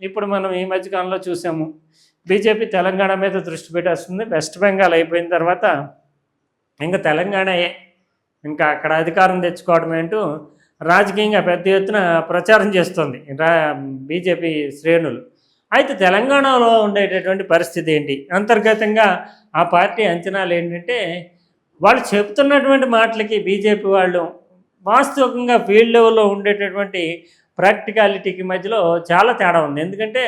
ఇప్పుడు మనం ఈ మధ్య కాలంలో చూసాము. బీజేపీ తెలంగాణ మీద దృష్టి పెట్టేస్తుంది. వెస్ట్ బెంగాల్ అయిపోయిన తర్వాత ఇంక తెలంగాణయే. ఇంకా అక్కడ అధికారం తెచ్చుకోవడమేంటూ రాజకీయంగా పెద్ద ఎత్తున ప్రచారం చేస్తుంది బీజేపీ శ్రేణులు. అయితే తెలంగాణలో ఉండేటటువంటి పరిస్థితి ఏంటి? అంతర్గతంగా ఆ పార్టీ అంచనాలు ఏంటంటే, వాళ్ళు చెప్తున్నటువంటి మాటలకి బీజేపీ వాళ్ళు వాస్తవికంగా ఫీల్డ్ లెవెల్లో ఉండేటటువంటి ప్రాక్టికాలిటీకి మధ్యలో చాలా తేడా ఉంది. ఎందుకంటే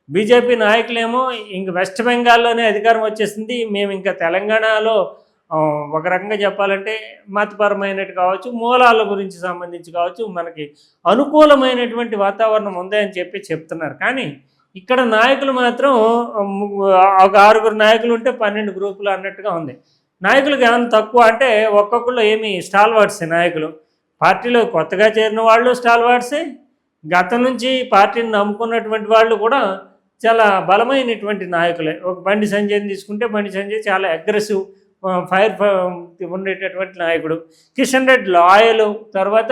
బీజేపీ నాయకులేమో ఇంక వెస్ట్ బెంగాల్లోనే అధికారం వచ్చేసింది, మేము ఇంకా తెలంగాణలో ఒక రకంగా చెప్పాలంటే మతపరమైనట్టు కావచ్చు, మూలాల గురించి సంబంధించి కావచ్చు, మనకి అనుకూలమైనటువంటి వాతావరణం ఉందని చెప్తున్నారు. కానీ ఇక్కడ నాయకులు మాత్రం ఒక 6 నాయకులు ఉంటే 12 గ్రూపులు అన్నట్టుగా ఉంది. నాయకులకు ఏమైనా తక్కువ అంటే ఒక్కొక్కళ్ళు ఏమి స్టాల్వార్డ్సే నాయకులు. పార్టీలో కొత్తగా చేరిన వాళ్ళు స్టాల్వార్డ్సే, గతం నుంచి పార్టీని నమ్ముకున్నటువంటి వాళ్ళు కూడా చాలా బలమైనటువంటి నాయకులే. ఒక బండి సంజయ్ని తీసుకుంటే బండి సంజయ్ చాలా అగ్రెసివ్ ఫైర్ ఉండేటటువంటి నాయకుడు. కిషన్ రెడ్డి లాయలు, తర్వాత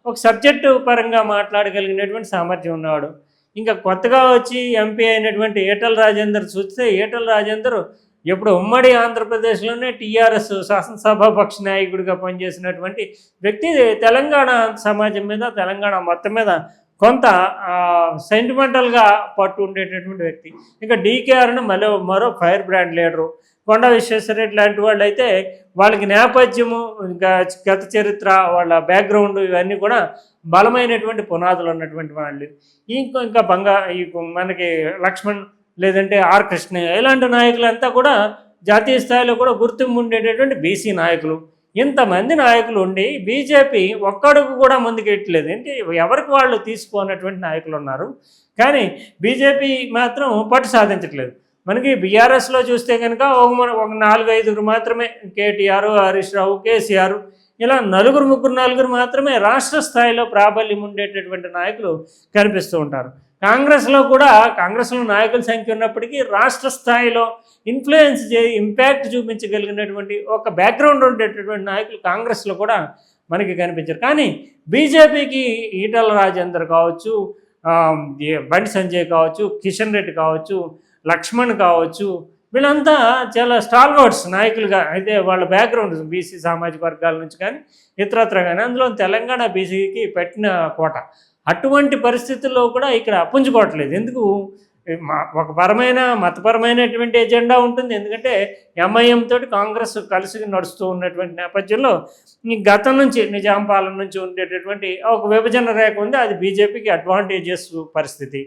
ఒక సబ్జెక్టు పరంగా మాట్లాడగలిగినటువంటి సామర్థ్యం ఉన్నవాడు. ఇంకా కొత్తగా వచ్చి ఎంపీ అయినటువంటి ఈటల రాజేందర్ చూస్తే, ఈటల రాజేందర్ ఎప్పుడు ఉమ్మడి ఆంధ్రప్రదేశ్లోనే టీఆర్ఎస్ శాసనసభాపక్ష నాయకుడిగా పనిచేసినటువంటి వ్యక్తి. తెలంగాణ సమాజం మీద, తెలంగాణ మొత్తం మీద కొంత సెంటిమెంటల్గా పట్టు ఉండేటటువంటి వ్యక్తి. ఇంకా డీకేఆర్ను మరో ఫైర్ బ్రాండ్ లీడరు. కొండా విశ్వేశ్వరరెడ్డి లాంటి వాళ్ళు అయితే వాళ్ళకి నేపథ్యము, గత చరిత్ర, వాళ్ళ బ్యాక్గ్రౌండ్ ఇవన్నీ కూడా బలమైనటువంటి పునాదులు ఉన్నటువంటి వాళ్ళు. ఇంకా మనకి లక్ష్మణ్ లేదంటే ఆర్ కృష్ణ ఇలాంటి నాయకులంతా కూడా జాతీయ స్థాయిలో కూడా గుర్తింపు ఉండేటటువంటి బీసీ నాయకులు. ఇంతమంది నాయకులు ఉండి బీజేపీ ఒక్కడుగు కూడా ముందుకెట్టలేదు. అంటే ఎవరికి వాళ్ళు తీసుకోనటువంటి నాయకులు ఉన్నారు, కానీ బీజేపీ మాత్రం పట్టు సాధించట్లేదు. మనకి బీఆర్ఎస్లో చూస్తే కనుక ఒక 4-5 మాత్రమే, కేటీఆర్, హరీష్ రావు, కేసీఆర్, ఇలా 4 మాత్రమే రాష్ట్ర స్థాయిలో ప్రాబల్యం ఉండేటటువంటి నాయకులు కనిపిస్తూ ఉంటారు. కాంగ్రెస్లో నాయకుల సంఖ్య ఉన్నప్పటికీ రాష్ట్ర స్థాయిలో ఇంపాక్ట్ చూపించగలిగినటువంటి ఒక బ్యాక్గ్రౌండ్ ఉండేటటువంటి నాయకులు కాంగ్రెస్లో కూడా మనకి కనిపించారు. కానీ బీజేపీకి ఈటల రాజేందర్ కావచ్చు, బండి సంజయ్ కావచ్చు, కిషన్ రెడ్డి కావచ్చు, లక్ష్మణ్ కావచ్చు, వీళ్ళంతా చాలా స్టాల్వర్డ్స్ నాయకులుగా. అయితే వాళ్ళ బ్యాక్గ్రౌండ్ బీసీ సామాజిక వర్గాల నుంచి కానీ ఇతరత్ర కానీ, అందులో తెలంగాణ బీసీకి పెట్టిన కోట. అటువంటి పరిస్థితుల్లో కూడా ఇక్కడ పుంజుకోవట్లేదు. ఎందుకు? ఒక మతపరమైనటువంటి ఎజెండా ఉంటుంది. ఎందుకంటే ఎంఐఎం తోటి కాంగ్రెస్ కలిసి నడుస్తూ ఉన్నటువంటి నేపథ్యంలో ఈ గతం నుంచి నిజాం పాలన నుంచి ఉండేటటువంటి ఒక విభజన రేఖ ఉంది. అది బీజేపీకి అడ్వాంటేజెస్ పరిస్థితి.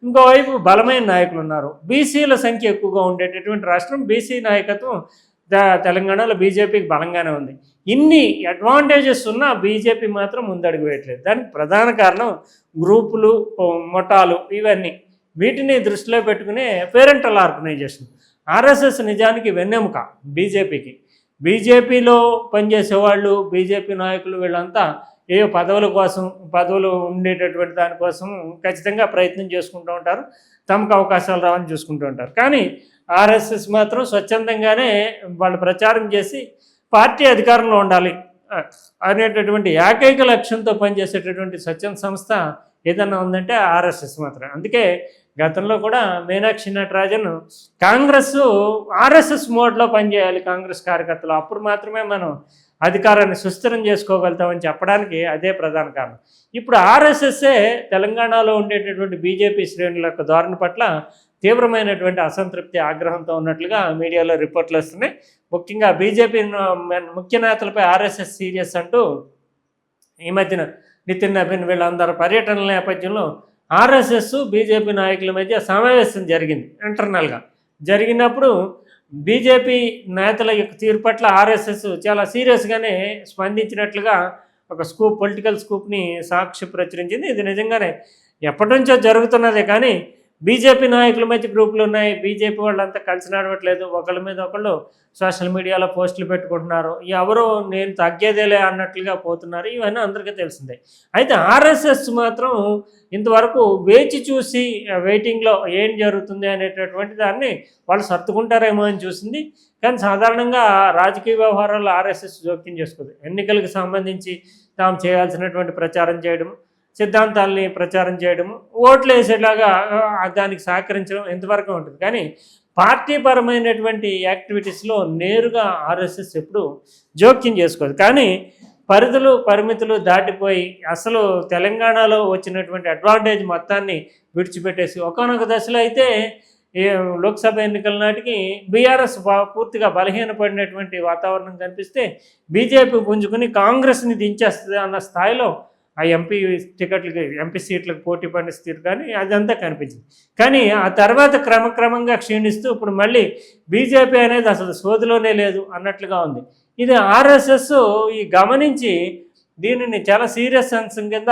ఇంకోవైపు బలమైన నాయకులు ఉన్నారు. బీసీల సంఖ్య ఎక్కువగా ఉండేటటువంటి రాష్ట్రం. బీసీ నాయకత్వం తెలంగాణలో బీజేపీకి బలంగానే ఉంది. ఇన్ని అడ్వాంటేజెస్ ఉన్నా బీజేపీ మాత్రం ముందడుగు వేయట్లేదు. దానికి ప్రధాన కారణం గ్రూపులు, మొఠాలు, ఇవన్నీ. వీటిని దృష్టిలో పెట్టుకునే పేరెంటల్ ఆర్గనైజేషన్. ఆర్ఎస్ఎస్ నిజానికి వెన్నెముక బీజేపీకి. బీజేపీలో పనిచేసేవాళ్ళు, బీజేపీ నాయకులు వీళ్ళంతా పదవులు ఉండేటటువంటి దానికోసం ఖచ్చితంగా ప్రయత్నం చేసుకుంటూ ఉంటారు. తమకు అవకాశాలు రావని చూసుకుంటూ ఉంటారు. కానీ ఆర్ఎస్ఎస్ మాత్రం స్వచ్ఛందంగానే వాళ్ళు ప్రచారం చేసి పార్టీ అధికారంలో ఉండాలి అనేటటువంటి ఏకైక లక్ష్యంతో పనిచేసేటటువంటి స్వచ్ఛంద సంస్థ ఏదన్నా ఉందంటే ఆర్ఎస్ఎస్ మాత్రమే. అందుకే గతంలో కూడా మీనాక్షి నటరాజన్ ఆర్ఎస్ఎస్ మోడ్లో పనిచేయాలి కాంగ్రెస్ కార్యకర్తలు, అప్పుడు మాత్రమే మనం అధికారాన్ని సుస్థిరం చేసుకోగలుగుతామని చెప్పడానికి అదే ప్రధాన కారణం. ఇప్పుడు ఆర్ఎస్ఎస్ఏ తెలంగాణలో ఉండేటటువంటి బీజేపీ శ్రేణుల యొక్క ధోరణి పట్ల తీవ్రమైనటువంటి అసంతృప్తి, ఆగ్రహంతో ఉన్నట్లుగా మీడియాలో రిపోర్ట్లు వస్తున్నాయి. ముఖ్యంగా బీజేపీ ముఖ్య నేతలపై ఆర్ఎస్ఎస్ సీరియస్ అంటూ ఈ మధ్యన నితిన్ నబీన్ వీళ్ళందరూ పర్యటనల నేపథ్యంలో ఆర్ఎస్ఎస్ బీజేపీ నాయకుల మధ్య సమావేశం జరిగింది. ఇంటర్నల్గా జరిగినప్పుడు బీజేపీ నేతల యొక్క తీరు పట్ల ఆర్ఎస్ఎస్ చాలా సీరియస్గానే స్పందించినట్లుగా ఒక పొలిటికల్ స్కూప్ని సాక్షి ప్రచురించింది. ఇది నిజంగానే ఎప్పటి నుంచో జరుగుతున్నదే, కానీ బీజేపీ నాయకుల మధ్య గ్రూపులు ఉన్నాయి. బీజేపీ వాళ్ళంతా కలిసి నడవట్లేదు. ఒకళ్ళ మీద ఒకళ్ళు సోషల్ మీడియాలో పోస్టులు పెట్టుకుంటున్నారు. ఎవరో నేను తగ్గేదేలే అన్నట్లుగా పోతున్నారు. ఇవన్నీ అందరికీ తెలిసిందే. అయితే ఆర్ఎస్ఎస్ మాత్రం ఇంతవరకు వేచి చూసి వెయిటింగ్లో ఏం జరుగుతుంది అనేటటువంటి దాన్ని వాళ్ళు సర్దుకుంటారేమో అని చూసింది. కానీ సాధారణంగా రాజకీయ వ్యవహారాల్లో ఆర్ఎస్ఎస్ జోక్యం చేసుకోదు. ఎన్నికలకు సంబంధించి తాము చేయాల్సినటువంటి ప్రచారం చేయడం, సిద్ధాంతాలని ప్రచారం చేయడము, ఓట్లు వేసేలాగా దానికి సహకరించడం ఎంతవరకు ఉంటుంది. కానీ పార్టీ పరమైనటువంటి యాక్టివిటీస్లో నేరుగా ఆర్ఎస్ఎస్ ఎప్పుడు జోక్యం చేసుకోదు. కానీ పరిమితులు దాటిపోయి అసలు తెలంగాణలో వచ్చినటువంటి అడ్వాంటేజ్ మొత్తాన్ని విడిచిపెట్టేసి ఒకానొక దశలో అయితే లోక్సభ ఎన్నికల నాటికి బీఆర్ఎస్ పూర్తిగా బలహీనపడినటువంటి వాతావరణం కనిపిస్తే బీజేపీ పుంజుకుని కాంగ్రెస్ని దించేస్తుంది అన్న స్థాయిలో ఆ ఎంపీ సీట్లకు పోటీ పడిస్తారు. కానీ అదంతా కనిపించింది. కానీ ఆ తర్వాత క్రమక్రమంగా క్షీణిస్తూ ఇప్పుడు మళ్ళీ బీజేపీ అనేది అసలు సోదిలోనే లేదు అన్నట్లుగా ఉంది. ఇది ఆర్ఎస్ఎస్ ఈ గమనించి దీనిని చాలా సీరియస్ అంశం కింద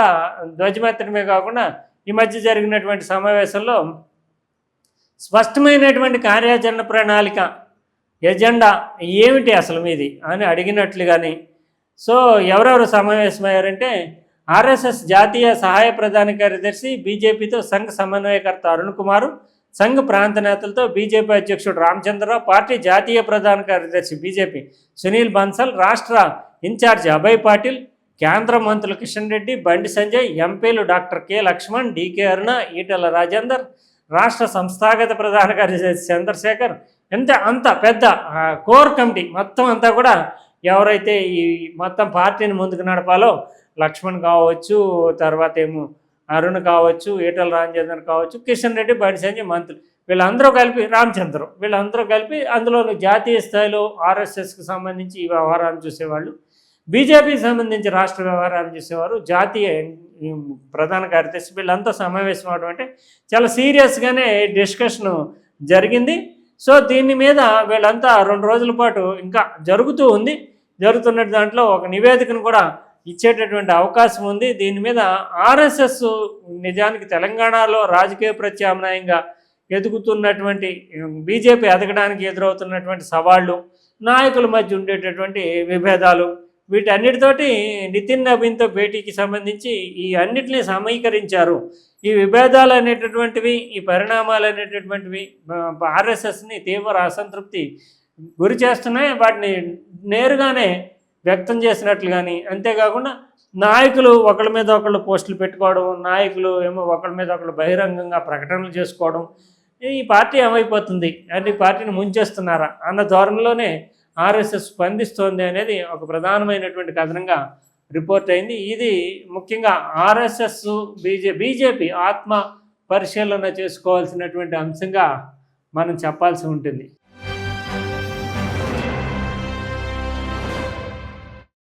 ధ్వజమెత్తడమే కాకుండా ఈ మధ్య జరిగినటువంటి సమావేశంలో స్పష్టమైనటువంటి కార్యాచరణ ప్రణాళిక ఎజెండా ఏమిటి అసలు మీది అని అడిగినట్లుగాని. సో ఎవరెవరు సమావేశమయ్యారంటే ఆర్ఎస్ఎస్ జాతీయ సహాయ ప్రధాన కార్యదర్శి, బీజేపీతో సంఘ్ సమన్వయకర్త అరుణ్ కుమార్, సంఘ్ ప్రాంత నేతలతో బీజేపీ అధ్యక్షుడు రామచంద్రరావు, పార్టీ జాతీయ ప్రధాన కార్యదర్శి బీజేపీ సునీల్ బన్సల్, రాష్ట్ర ఇన్ఛార్జి అభయ్ పాటిల్, కేంద్ర మంత్రులు కిషన్ రెడ్డి, బండి సంజయ్, ఎంపీలు డాక్టర్ కె లక్ష్మణ్, డికే అరుణ, ఈటెల రాజేందర్, రాష్ట్ర సంస్థాగత ప్రధాన కార్యదర్శి చంద్రశేఖర్, అంత పెద్ద కోర్ కమిటీ మొత్తం అంతా కూడా ఎవరైతే ఈ మొత్తం పార్టీని ముందుకు నడపాలో లక్ష్మణ్ కావచ్చు, తర్వాత ఏమో అరుణ్ కావచ్చు, ఈటెల రాజేందర్ కావచ్చు, కిషన్ రెడ్డి, బండి సంజయ్ మంత్రులు, వీళ్ళందరూ కలిపి రామచంద్రం, వీళ్ళందరూ కలిపి అందులో జాతీయ స్థాయిలో ఆర్ఎస్ఎస్కి సంబంధించి ఈ వ్యవహారాన్ని చూసేవాళ్ళు, బీజేపీకి సంబంధించి రాష్ట్ర వ్యవహారాలు చూసేవారు, జాతీయ ప్రధాన కార్యదర్శి, వీళ్ళంతా సమావేశం అవడం అంటే చాలా సీరియస్గానే డిస్కషన్ జరిగింది. సో దీని మీద వీళ్ళంతా 2 రోజుల పాటు ఇంకా జరుగుతున్న దాంట్లో ఒక నివేదికను కూడా ఇచ్చేటటువంటి అవకాశం ఉంది. దీని మీద ఆర్ఎస్ఎస్ నిజానికి తెలంగాణలో రాజకీయ ప్రత్యామ్నాయంగా ఎదుగుతున్నటువంటి బీజేపీ ఎదగడానికి ఎదురవుతున్నటువంటి సవాళ్ళు, నాయకుల మధ్య ఉండేటటువంటి విభేదాలు, వీటన్నిటితోటి నితిన్ నవీన్తో భేటీకి సంబంధించి ఈ అన్నిటినీ సమీకరించారు. ఈ విభేదాలు అనేటటువంటివి, ఈ పరిణామాలు అనేటటువంటివి ఆర్ఎస్ఎస్ని తీవ్ర అసంతృప్తి గురి చేస్తున్నాయి. వాటిని నేరుగానే వ్యక్తం చేసినట్లు కానీ, అంతేకాకుండా నాయకులు ఒకళ్ళ మీద ఒకళ్ళు పోస్టులు పెట్టుకోవడం, నాయకులు ఏమో ఒకళ్ళ మీద ఒకళ్ళు బహిరంగంగా ప్రకటనలు చేసుకోవడం, ఈ పార్టీ ఏమైపోతుంది అంటే ఈ పార్టీని ముంచేస్తున్నారా అన్న ధోరణిలోనే ఆర్ఎస్ఎస్ స్పందిస్తోంది అనేది ఒక ప్రధానమైనటువంటి కథనంగా రిపోర్ట్ అయింది. ఇది ముఖ్యంగా ఆర్ఎస్ఎస్ బీజేపీ ఆత్మ పరిశీలన చేసుకోవాల్సినటువంటి అంశంగా మనం చెప్పాల్సి ఉంటుంది.